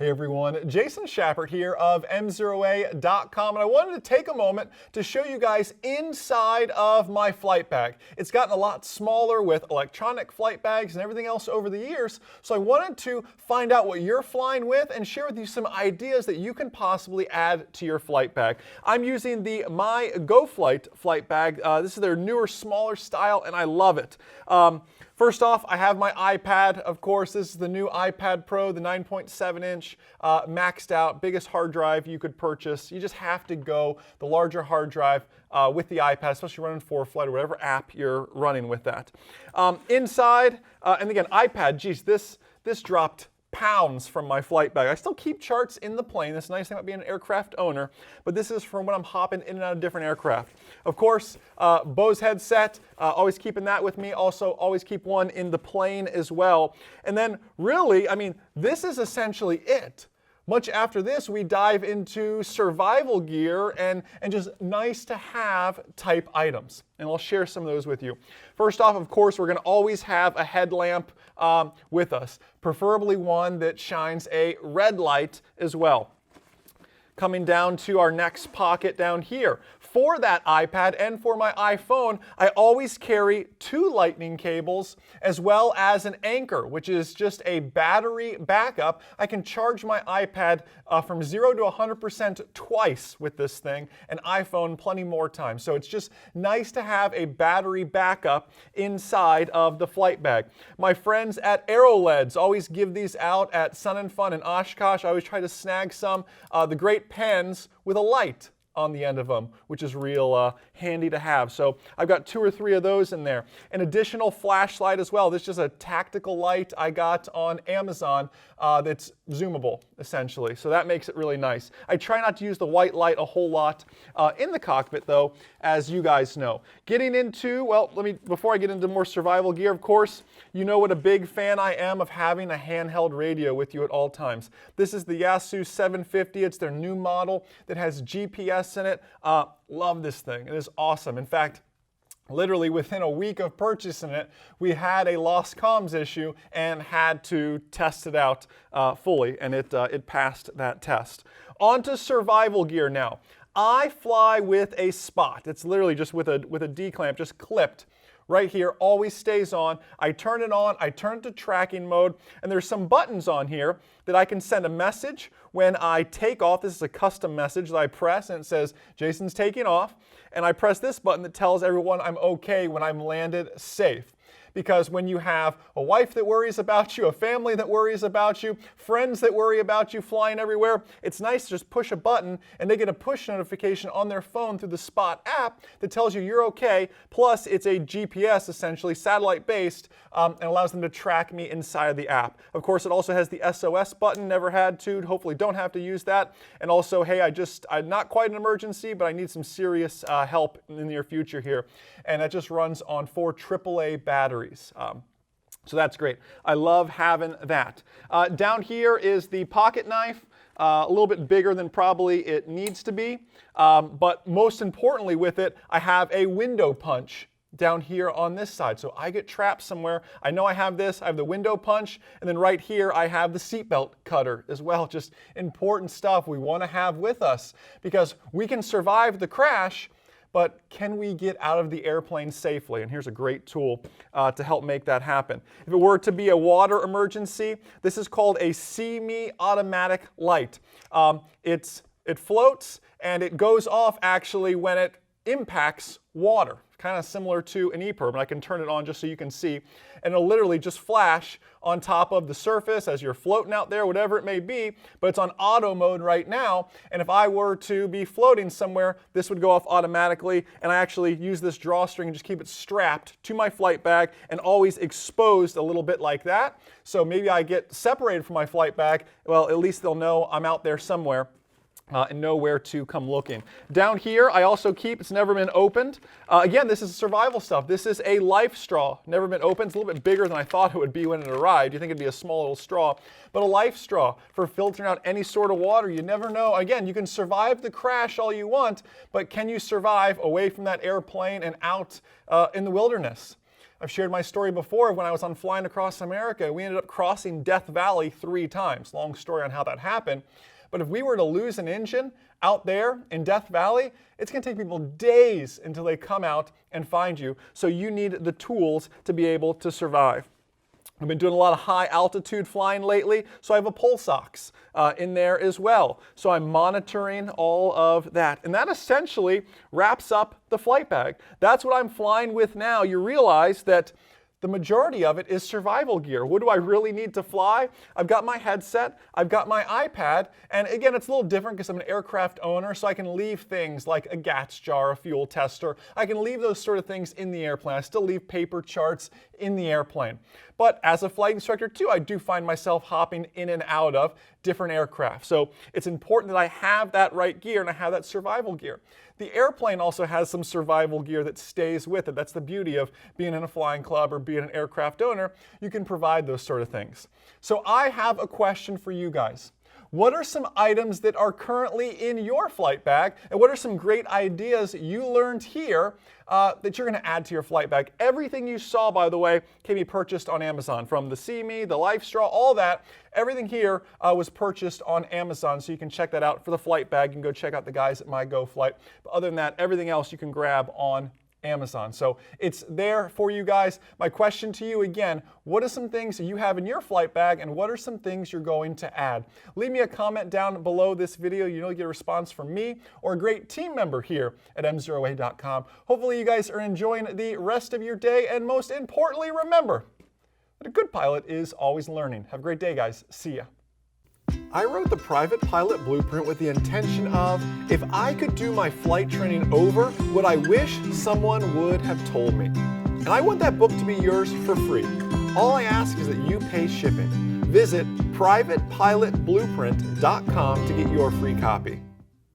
Hey everyone, Jason Schappert here of MzeroA.com, and I wanted to take a moment to show you guys inside of my flight bag. It's gotten a lot smaller with electronic flight bags and everything else over the years, so I wanted to find out what you're flying with and share with you some ideas that you can possibly add to your flight bag. I'm using the My GoFlight flight bag. This is their newer, smaller style, and I love it. First off, I have my iPad. Of course, this is the new iPad Pro, the 9.7-inch, maxed out, biggest hard drive you could purchase. You just have to go the larger hard drive with the iPad, especially running ForeFlight or whatever app you're running with that. Inside, and again, iPad, geez, this dropped pounds from my flight bag. I still keep charts in the plane. That's the nice thing about being an aircraft owner, but this is from when I'm hopping in and out of different aircraft. Of course, Bose headset, always keeping that with me. Also, always keep one in the plane as well. And then really, I mean, this is essentially it. Much after this, we dive into survival gear and just nice to have type items. And I'll share some of those with you. First off, of course, we're going to always have a headlamp with us, preferably one that shines a red light as well. Coming down to our next pocket down here. For that iPad and for my iPhone, I always carry 2 lightning cables as well as an anchor, which is just a battery backup. I can charge my iPad from 0 to 100% twice with this thing, and iPhone plenty more times. So it's just nice to have a battery backup inside of the flight bag. My friends at AeroLeds always give these out at Sun and Fun in Oshkosh. I always try to snag some. The great pens with a light on the end of them, which is real handy to have. So I've got 2 or 3 of those in there. An additional flashlight as well. This is just a tactical light I got on Amazon that's zoomable, essentially. So that makes it really nice. I try not to use the white light a whole lot in the cockpit, though, as you guys know. Getting into, well, before I get into more survival gear, of course, you know what a big fan I am of having a handheld radio with you at all times. This is the Yaesu 750. It's their new model that has GPS in it. Love this thing. It is awesome. In fact, literally within a week of purchasing it, we had a lost comms issue and had to test it out fully, and it passed that test. On to survival gear now. I fly with a spot. It's literally just with a D-clamp, just clipped right here, always stays on. I turn it on, I turn it to tracking mode, and there's some buttons on here that I can send a message when I take off. This is a custom message that I press, and it says, Jason's taking off. And I press this button that tells everyone I'm okay when I'm landed safe. Because when you have a wife that worries about you, a family that worries about you, friends that worry about you flying everywhere, it's nice to just push a button and they get a push notification on their phone through the Spot app that tells you you're okay. Plus, it's a GPS, essentially, satellite-based, and allows them to track me inside of the app. Of course, it also has the SOS button, never had to, hopefully don't have to use that. And also, hey, I'm not quite an emergency, but I need some serious help in the near future here. And that just runs on 4 AAA batteries. So that's great. I love having that. Down here is the pocket knife, a little bit bigger than probably it needs to be. But most importantly with it, I have a window punch down here on this side. So I get trapped somewhere. I know I have this. I have the window punch. And then right here, I have the seatbelt cutter as well. Just important stuff we want to have with us because we can survive the crash, but can we get out of the airplane safely? And here's a great tool to help make that happen. If it were to be a water emergency, this is called a semi-automatic light. It floats and it goes off actually when it impacts water. Kind of similar to an EPIRB, and I can turn it on just so you can see. And it'll literally just flash on top of the surface as you're floating out there, whatever it may be, but it's on auto mode right now. And if I were to be floating somewhere, this would go off automatically. And I actually use this drawstring and just keep it strapped to my flight bag and always exposed a little bit like that. So maybe I get separated from my flight bag. Well, at least they'll know I'm out there somewhere. And know where to come looking. Down here, I also keep, it's never been opened. Again, this is survival stuff. This is a LifeStraw, never been opened. It's a little bit bigger than I thought it would be when it arrived. You think it'd be a small little straw. But a LifeStraw for filtering out any sort of water. You never know. Again, you can survive the crash all you want, but can you survive away from that airplane and out in the wilderness? I've shared my story before when I was on Flying Across America. We ended up crossing Death Valley 3 times. Long story on how that happened. But if we were to lose an engine out there in Death Valley, it's going to take people days until they come out and find you. So you need the tools to be able to survive. I've been doing a lot of high altitude flying lately, so I have a pulse ox in there as well. So I'm monitoring all of that. And that essentially wraps up the flight bag. That's what I'm flying with now. You realize that the majority of it is survival gear. What do I really need to fly? I've got my headset, I've got my iPad, and again, it's a little different because I'm an aircraft owner, so I can leave things like a gas jar, a fuel tester. I can leave those sort of things in the airplane. I still leave paper charts in the airplane. But as a flight instructor too, I do find myself hopping in and out of different aircraft. So it's important that I have that right gear and I have that survival gear. The airplane also has some survival gear that stays with it. That's the beauty of being in a flying club or being an aircraft owner. You can provide those sort of things. So I have a question for you guys. What are some items that are currently in your flight bag? And what are some great ideas you learned here that you're going to add to your flight bag? Everything you saw, by the way, can be purchased on Amazon. From the See Me, the LifeStraw, all that. Everything here was purchased on Amazon, so you can check that out for the flight bag. You can go check out the guys at My Go Flight. But other than that, everything else you can grab on Amazon. So it's there for you guys. My question to you again, what are some things that you have in your flight bag and what are some things you're going to add? Leave me a comment down below this video. You'll get a response from me or a great team member here at MzeroA.com. Hopefully you guys are enjoying the rest of your day, and most importantly, remember that a good pilot is always learning. Have a great day, guys. See ya. I wrote the Private Pilot Blueprint with the intention of, if I could do my flight training over, what I wish someone would have told me. And I want that book to be yours for free. All I ask is that you pay shipping. Visit privatepilotblueprint.com to get your free copy.